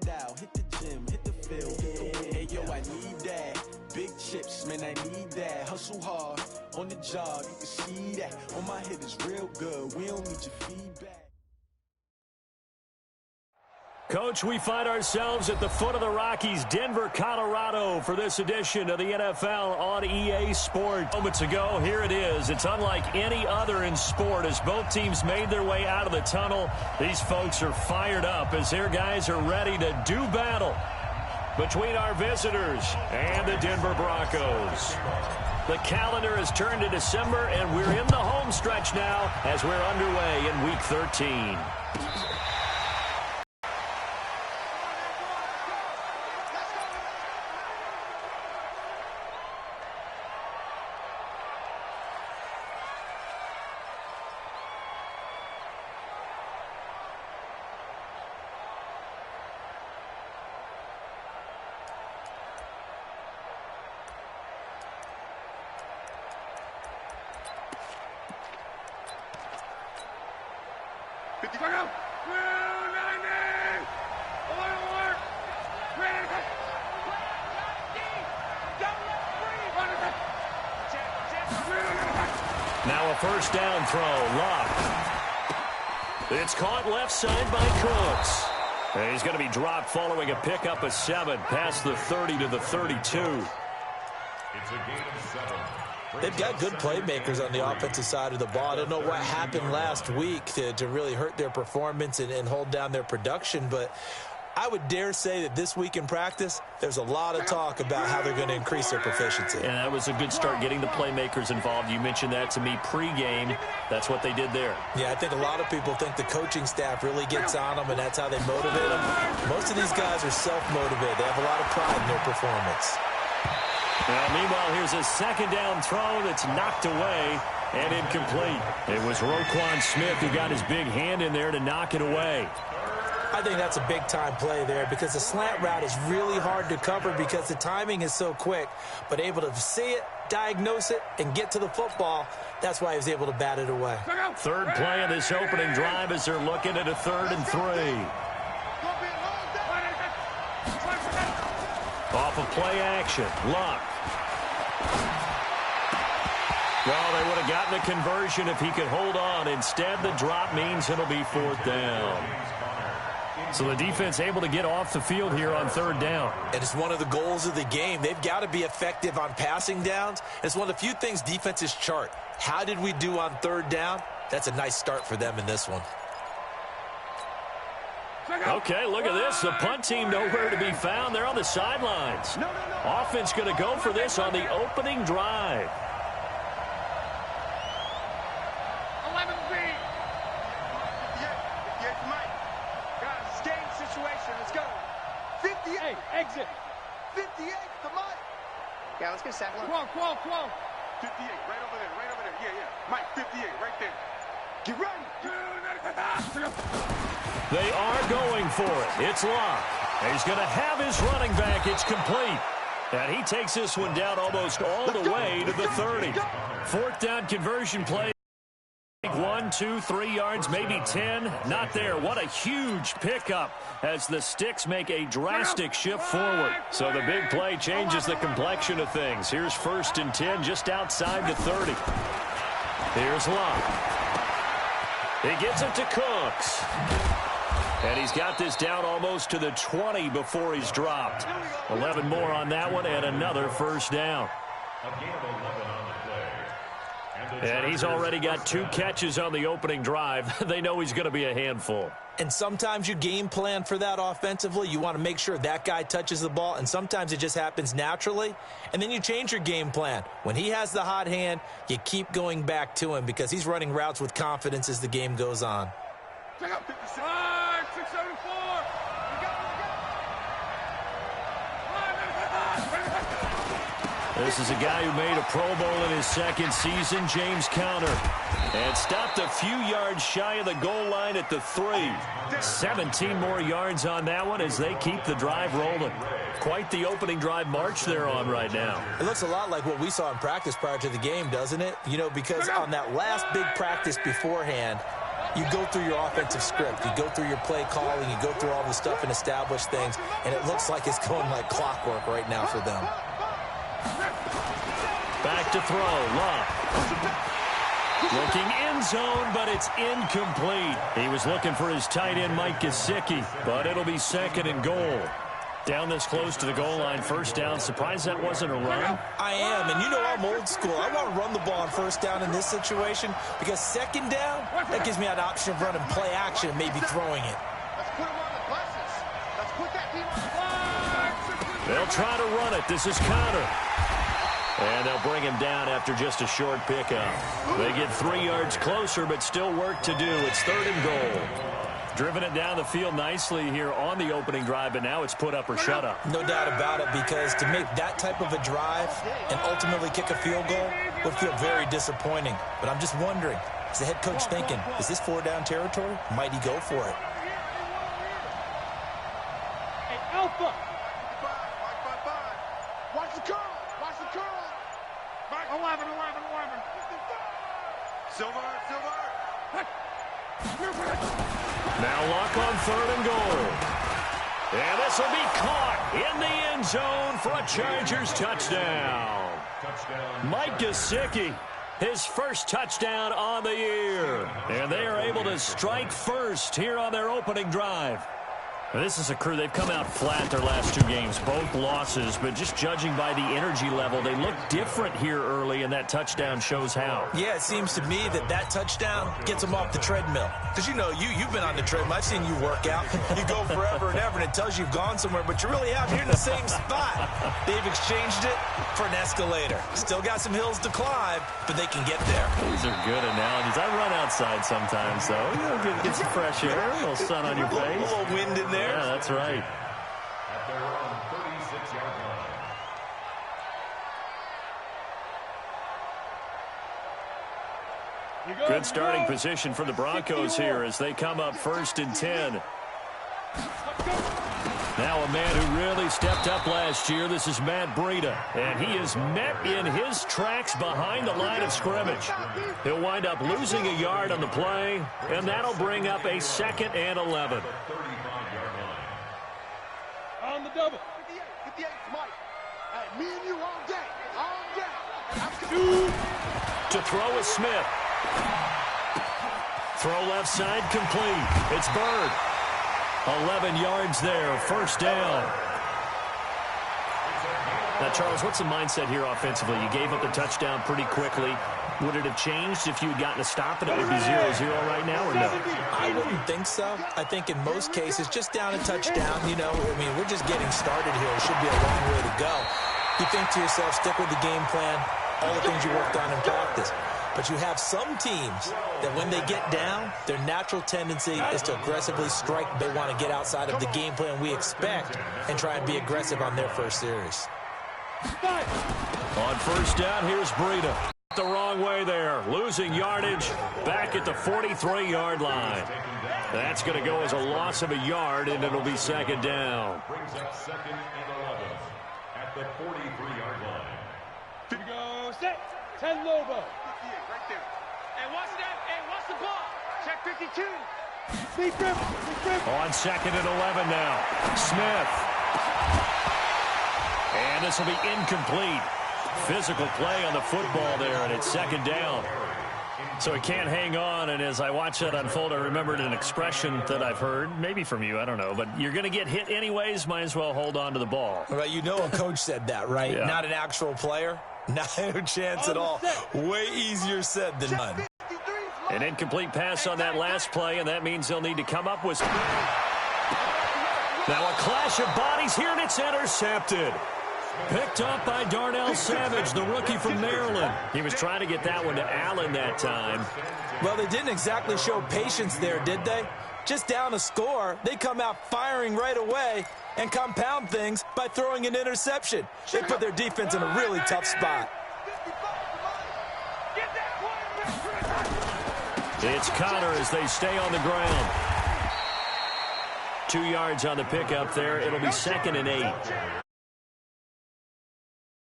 it out, hit the gym, hit the field, hit the win. Hey, yo, I need that. Big chips, man, I need that. Hustle hard, on the job, you can see that. On my head is real good, we don't need your feedback. Coach, we find ourselves at the foot of the Rockies, Denver, Colorado, for this edition of the NFL on EA Sports. Moments ago, here it is. It's unlike any other in sport as both teams made their way out of the tunnel. These folks are fired up as their guys are ready to do battle between our visitors and the Denver Broncos. The calendar has turned to December, and we're in the home stretch now as we're underway in Week 13. Now a first down throw, Luck. It's caught left side by Cooks. And he's going to be dropped following a pickup of 7 past the 30 to the 32. It's a gain of 7. They've got good playmakers on the offensive side of the ball. I don't know what happened last week to really hurt their performance and hold down their production, but I would dare say that this week in practice, there's a lot of talk about how they're going to increase their proficiency. And that was a good start getting the playmakers involved. You mentioned that to me pregame. That's what they did there. Yeah, I think a lot of people think the coaching staff really gets on them, and that's how they motivate them. Most of these guys are self-motivated. They have a lot of pride in their performance. Well, meanwhile, here's a second down throw that's knocked away and incomplete. It was Roquan Smith who got his big hand in there to knock it away. I think that's a big-time play there because the slant route is really hard to cover because the timing is so quick. But able to see it, diagnose it, and get to the football, that's why he was able to bat it away. Third play of this opening drive as they're looking at a 3rd and 3. Off of play action, Luck. Well, they would have gotten a conversion if he could hold on. Instead, the drop means it'll be 4th down. So the defense able to get off the field here on 3rd down. And it's one of the goals of the game. They've got to be effective on passing downs. It's one of the few things defenses chart. How did we do on 3rd down? That's a nice start for them in this one. Okay, look at this. The punt team nowhere to be found. They're on the sidelines. Offense going to go for this on the opening drive. 11B. Yeah, Mike. Guys, game situation. Let's go. 58. Exit. 58 to Mike. Yeah, let's get a sack. Come on. 58. Right over there. Yeah. Mike, 58. Right there. Get ready. They are going for it. It's Luck. He's going to have his running back. It's complete. And he takes this one down almost all the way to the 30. 4th down conversion play. 1, 2, 3 yards, maybe 10. Not there. What a huge pickup as the Sticks make a drastic shift forward. So the big play changes the complexion of things. Here's 1st and 10 just outside the 30. Here's Luck. He gets it to Cooks. And he's got this down almost to the 20 before he's dropped. 11 more on that one and another 1st down. And he's already got 2 catches on the opening drive. They know he's going to be a handful. And sometimes you game plan for that offensively. You want to make sure that guy touches the ball, and sometimes it just happens naturally. And then you change your game plan. When he has the hot hand, you keep going back to him because he's running routes with confidence as the game goes on. Check out 56. 674. This is a guy who made a Pro Bowl in his 2nd season, James Conner. And stopped a few yards shy of the goal line at the 3. 17 more yards on that one as they keep the drive rolling. Quite the opening drive march they're on right now. It looks a lot like what we saw in practice prior to the game, doesn't it? You know, because on that last big practice beforehand, you go through your offensive script. You go through your play calling. You go through all the stuff and establish things. And it looks like it's going like clockwork right now for them. Back to throw. Love. Looking end zone, but it's incomplete. He was looking for his tight end, Mike Gesicki, but it'll be 2nd and goal. Down this close to the goal line, 1st down. Surprised that wasn't a run? I am, and you know I'm old school. I want to run the ball on 1st down in this situation because 2nd down, that gives me an option of running play action and maybe throwing it. Let's put him on the buses. Let's put that team on. They'll try to run it. This is Connor. And they'll bring him down after just a short pickup. They get 3 yards closer, but still work to do. It's 3rd and goal. Driven it down the field nicely here on the opening drive, but now it's put up or shut up. No doubt about it, because to make that type of a drive and ultimately kick a field goal would feel very disappointing. But I'm just wondering, is the head coach thinking, is this 4-down territory? Might he go for it? Hey, Alpha. Watch the curl. Watch the curl. 11. Silver. Now lock on 3rd and goal. And this will be caught in the end zone for a Chargers touchdown. Mike Gesicki, his first touchdown on the year. And they are able to strike first here on their opening drive. Now, this is a crew, they've come out flat their last 2 games, both losses, but just judging by the energy level, they look different here early, and that touchdown shows how. Yeah, it seems to me that touchdown gets them off the treadmill. Because, you know, you've been on the treadmill. I've seen you work out. You go forever and ever, and it tells you you've gone somewhere, but you really haven't. You're in the same spot. They've exchanged it for an escalator. Still got some hills to climb, but they can get there. These are good analogies. I run outside sometimes, though. You know, get some fresh air, a little sun on your face. A little wind in there. Yeah, that's right. At their own 36-yard line. Good starting position for the Broncos here as they come up 1st and 10. Now a man who really stepped up last year. This is Matt Breida, and he is met in his tracks behind the line of scrimmage. He'll wind up losing a yard on the play, and that'll bring up a 2nd and 11. On the double. 58, Mike. Hey, me and you all day. To throw is Smith. Throw left side complete. It's Bird. 11 yards there, 1st down. Now, Charles, what's the mindset here offensively? You gave up the touchdown pretty quickly. Would it have changed if you had gotten a stop and it would be 0-0 right now, or no? I wouldn't think so. I think in most cases, just down a touchdown, you know, I mean, we're just getting started here. It should be a long way to go. You think to yourself, stick with the game plan, all the things you worked on in practice. But you have some teams that when they get down, their natural tendency is to aggressively strike. They want to get outside of the game plan we expect and try and be aggressive on their first series. On 1st down, here's Breida. The wrong way there. Losing yardage back at the 43-yard line. That's going to go as a loss of a yard, and it'll be 2nd down. Brings up 2nd and 11 at the 43-yard line. Here we go. Set. 10 Lobo. 58 right there. Hey, watch that. Hey, watch the ball. Check 52. Deep grip. On 2nd and 11 now. Smith. And this will be incomplete. Physical play on the football there, and it's 2nd down. So he can't hang on, and as I watch that unfold, I remembered an expression that I've heard, maybe from you, I don't know, but you're going to get hit anyways, might as well hold on to the ball. Well, you know a coach said that, right? Yeah. Not an actual player. Not a chance at all. Way easier said than done. An incomplete pass on that last play, and that means they'll need to come up with... Now a clash of bodies here, and it's intercepted. Picked up by Darnell Savage, the rookie from Maryland. He was trying to get that one to Allen that time. Well, they didn't exactly show patience there, did they? Just down a score, they come out firing right away and compound things by throwing an interception. They put their defense in a really tough spot. It's Connor as they stay on the ground. 2 yards on the pickup there. It'll be 2nd and 8.